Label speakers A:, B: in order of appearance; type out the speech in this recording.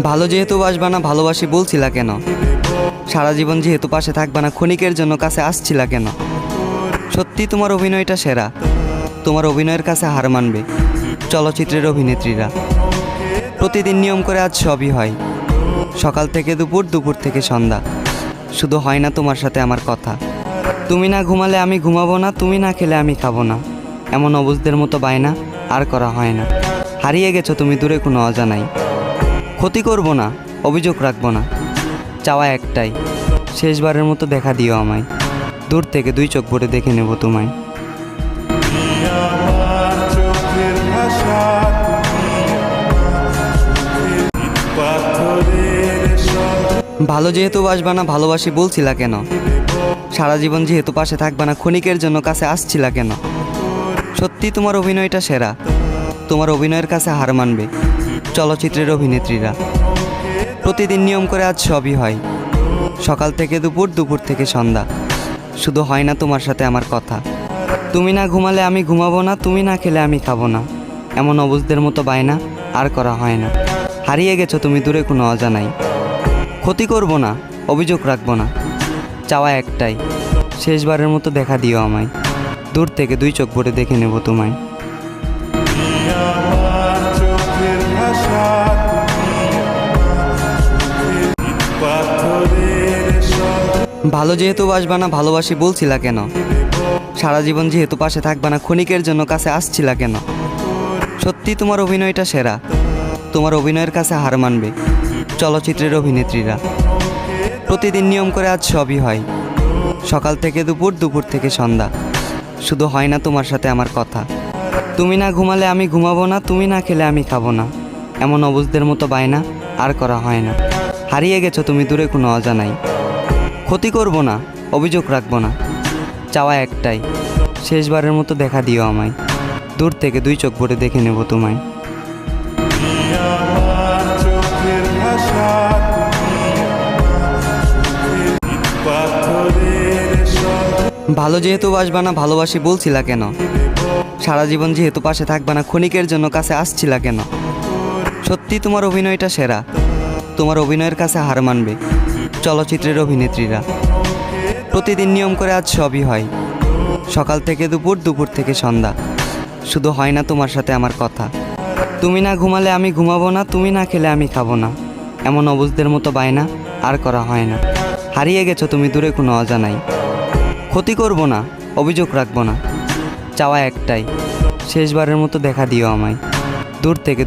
A: ভালো যেহেতু বাসবা না ভালোবাসি বলছিলা কেন? সারা জীবন যেহেতু পাশে থাকবা না ক্ষণিকের জন্য কাছে আসছিলা কেন? সত্যি তোমার অভিনয়টা সেরা, তোমার অভিনয়ের কাছে হার মানবে চলচ্চিত্রের অভিনেত্রীরা। প্রতিদিন নিয়ম করে আজ সবই হয়, সকাল থেকে দুপুর, দুপুর থেকে সন্ধ্যা, শুধু হয় না তোমার সাথে আমার কথা। তুমি না ঘুমালে আমি ঘুমাবো না, তুমি না খেলে আমি খাবো না, এমন অবুঝদের মতো বায়না আর করা হয় না। হারিয়ে গেছো তুমি দূরে কোনো অজানাই, ক্ষতি করবো না, অভিযোগ রাখবো না, চাওয়া একটাই, শেষবারের মতো দেখা দিও আমায়। দূর থেকে দুই চোখ ভরে দেখে নেব তোমায়। ভালো যেহেতু বাসবা না ভালোবাসি বলছিলা কেন? সারা জীবন যেহেতু পাশে থাকবা না ক্ষণিকের জন্য কাছে আসছিলা কেন? সত্যি তোমার অভিনয়টা সেরা, তোমার অভিনয়ের কাছে হার মানবে চলচ্চিত্রের অভিনেত্রীরা। প্রতিদিন নিয়ম করে আজ সবই হয়, সকাল থেকে দুপুর, দুপুর থেকে সন্ধ্যা, শুধু হয় না তোমার সাথে আমার কথা। তুমি না ঘুমালে আমি ঘুমাবো না, তুমি না খেলে আমি খাবো না, এমন অবুঝদের মতো বায়না আর করা হয় না। হারিয়ে গেছো তুমি দূরে কোনো অজানাই, ক্ষতি করবো না, অভিযোগ রাখবো না, চাওয়া একটাই, শেষবারের মতো দেখা দিও আমায়। দূর থেকে দুই চোখ ভরে দেখে নেব তোমায়। ভালো যেহেতু বাসবা না ভালোবাসি বলছিলা কেন? সারা জীবন যেহেতু পাশে থাকবা না ক্ষণিকের জন্য কাছে আসছিলা কেন? সত্যি তোমার অভিনয়টা সেরা, তোমার অভিনয়ের কাছে হার মানবে চলচ্চিত্রের অভিনেত্রীরা। প্রতিদিন নিয়ম করে আজ সবই হয়, সকাল থেকে দুপুর, দুপুর থেকে সন্ধ্যা, শুধু হয় না তোমার সাথে আমার কথা। তুমি না ঘুমালে আমি ঘুমাবো না, তুমি না খেলে আমি খাবো না, এমন অবুঝদের মতো বায়না আর করা হয় না। হারিয়ে গেছো তুমি দূরে কোনো অজানাই, ক্ষতি করবো না, অভিযোগ রাখবো না, চাওয়া একটাই, শেষবারের মতো দেখা দিও আমায়। দূর থেকে দুই চোখ ভরে দেখে নেব তোমায়। ভালো যেহেতু বাসবা না ভালোবাসি বলছিলা কেন? সারা জীবন যেহেতু পাশে থাকবা না ক্ষণিকের জন্য কাছে আসছিলা কেন? সত্যি তোমার অভিনয়টা সেরা, তোমার অভিনয়ের কাছে হার মানবে চলচ্চিত্রের অভিনেত্রীরা। প্রতিদিন নিয়ম করে আজ সবই হয়, সকাল থেকে দুপুর, দুপুর থেকে সন্ধ্যা, শুধু হয় না তোমার সাথে আমার কথা। তুমি না ঘুমালে আমি ঘুমাবো না, তুমি না খেলে আমি খাবো না, এমন অবুঝদের মতো বায়না আর করা হয় না। হারিয়ে গেছো তুমি দূরে কোনো অজানাই, ক্ষতি করবো না, অভিযোগ রাখবো না, চাওয়া একটাই, শেষবারের মতো দেখা দিও আমায়। দূর থেকে